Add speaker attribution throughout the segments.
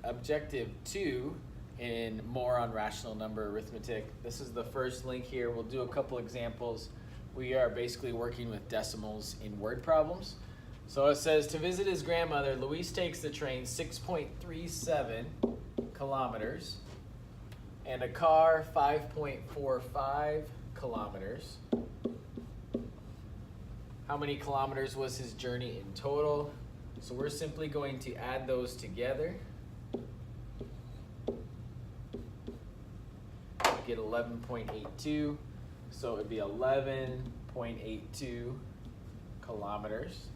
Speaker 1: objective 2 in more on rational number arithmetic. This is the first link here. We'll do a couple examples. We are basically working with decimals in word problems. So it says, to visit his grandmother, Luis takes the train 6.37 kilometers and a car 5.45 kilometers. How many kilometers was his journey in total? So we're simply going to add those together. Get 11.82, so it would be 11.82 kilometers.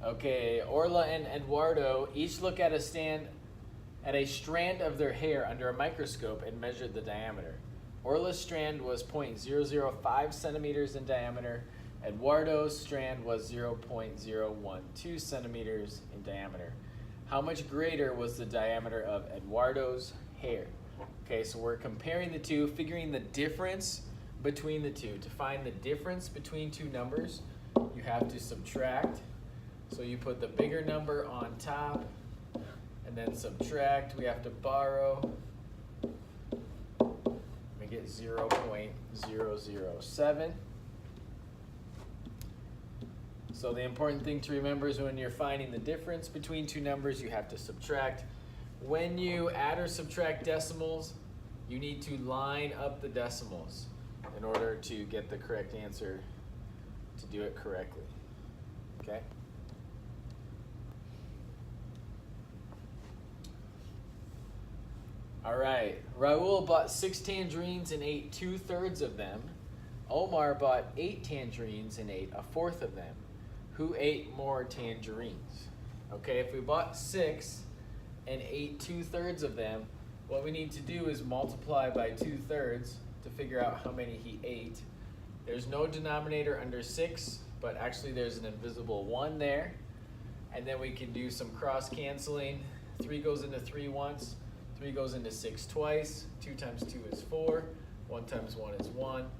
Speaker 1: Okay, Orla and Eduardo each look at a strand of their hair under a microscope and measured the diameter. Orla's strand was 0.005 centimeters in diameter. Eduardo's strand was 0.012 centimeters in diameter. How much greater was the diameter of Eduardo's hair? Okay, so we're comparing the two, figuring the difference between the two. To find the difference between two numbers, you have to subtract. So you put the bigger number on top and then subtract. We have to borrow. We get 0.007. So the important thing to remember is when you're finding the difference between two numbers, you have to subtract. When you add or subtract decimals, you need to line up the decimals in order to get the correct answer, to do it correctly. Okay? All right, Raul bought 6 tangerines and ate 2/3 of them. Omar bought 8 tangerines and ate 1/4 of them. Who ate more tangerines? Okay, if we bought 6 and ate 2/3 of them, what we need to do is multiply by 2/3 to figure out how many he ate. There's no denominator under 6, but actually there's an invisible 1 there. And then we can do some cross canceling. 3 goes into 3 once, 3 goes into 6 twice, 2 times 2 is 4, 1 times 1 is 1.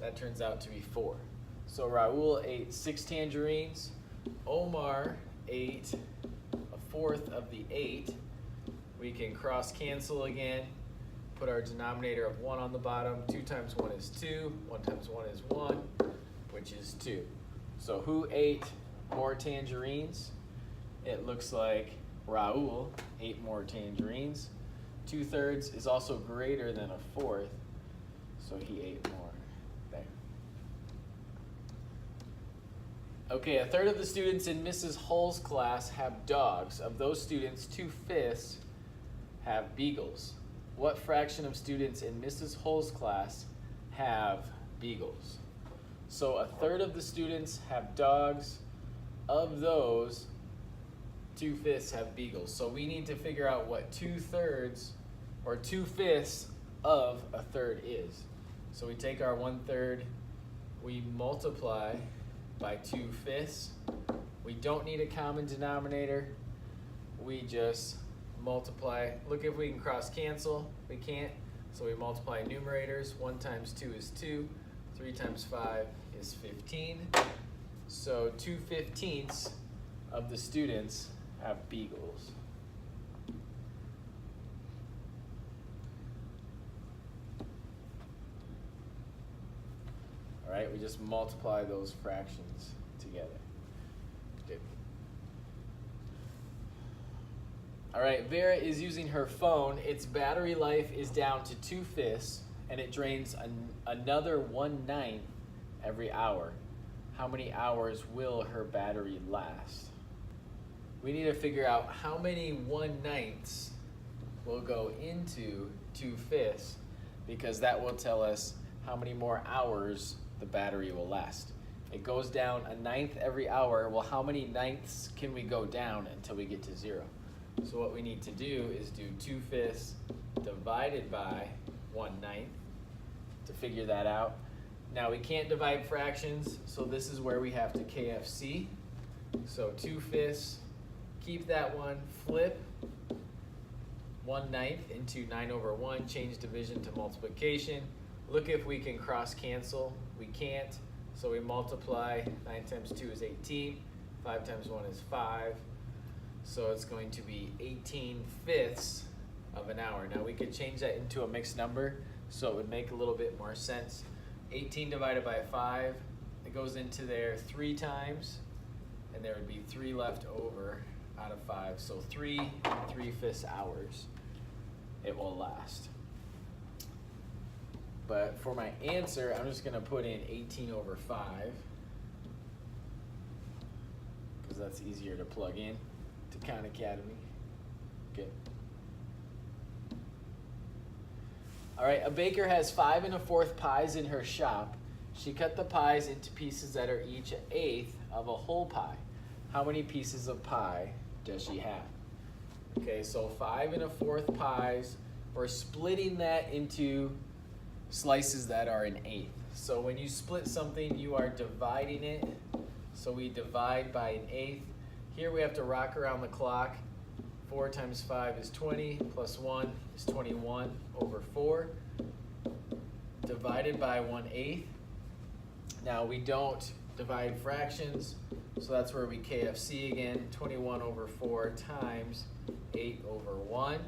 Speaker 1: That turns out to be 4. So Raul ate 6 tangerines. Omar ate 1/4 of the 8. We can cross cancel again. Put our denominator of 1 on the bottom. 2 times 1 is 2. 1 times 1 is 1, which is 2. So who ate more tangerines? It looks like Raul ate more tangerines. 2/3 is also greater than 1/4, so he ate more. Okay, 1/3 of the students in Mrs. Hull's class have dogs. Of those students, 2/5 have beagles. What fraction of students in Mrs. Hull's class have beagles? So 1/3 of the students have dogs. Of those, 2/5 have beagles. So we need to figure out what 2/3 or 2/5 of 1/3 is. So we take our 1/3, we multiply by 2/5. We don't need a common denominator. We just multiply. Look if we can cross cancel. We can't. So we multiply numerators. 1 times 2 is 2. 3 times 5 is 15. So 2/15 of the students have beagles. All right, we just multiply those fractions together. Good. All right, Vera is using her phone. Its battery life is down to 2/5, and it drains another 1/9 every hour. How many hours will her battery last? We need to figure out how many 1/9 will go into 2/5, because that will tell us how many more hours the battery will last. It goes down 1/9 every hour. Well, how many 9ths can we go down until we get to 0? So what we need to do is do 2/5 divided by 1/9 to figure that out. Now we can't divide fractions, so this is where we have to KFC. So 2/5, keep that one, flip 1/9 into 9/1, change division to multiplication. Look if we can cross cancel. We can't, So we multiply, 9 times 2 is 18, 5 times 1 is 5. So it's going to be 18/5 of an hour. Now we could change that into a mixed number so it would make a little bit more sense. 18 divided by 5, it goes into there 3 times, and there would be 3 left over out of 5. So 3 3/5 hours it will last. But for my answer, I'm just gonna put in 18/5 because that's easier to plug in to Khan Academy. Okay. All right, a baker has 5 1/4 pies in her shop. She cut the pies into pieces that are each 1/8 of a whole pie. How many pieces of pie does she have? Okay, so 5 1/4 pies. We're splitting that into slices that are 1/8. So when you split something, you are dividing it. So we divide by 1/8. Here we have to rock around the clock. 4 times 5 is 20, plus 1 is 21/4, divided by 1/8. Now we don't divide fractions, so that's where we KFC again, 21/4 times 8/1.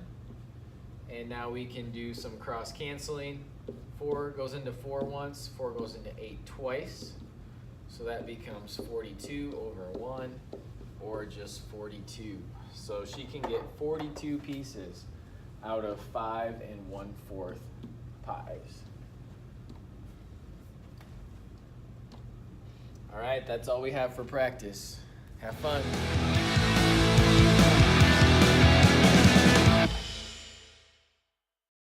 Speaker 1: And now we can do some cross canceling. 4 goes into 4 once, 4 goes into 8 twice. So that becomes 42/1, or just 42. So she can get 42 pieces out of 5 1/4 pies. All right, that's all we have for practice. Have fun.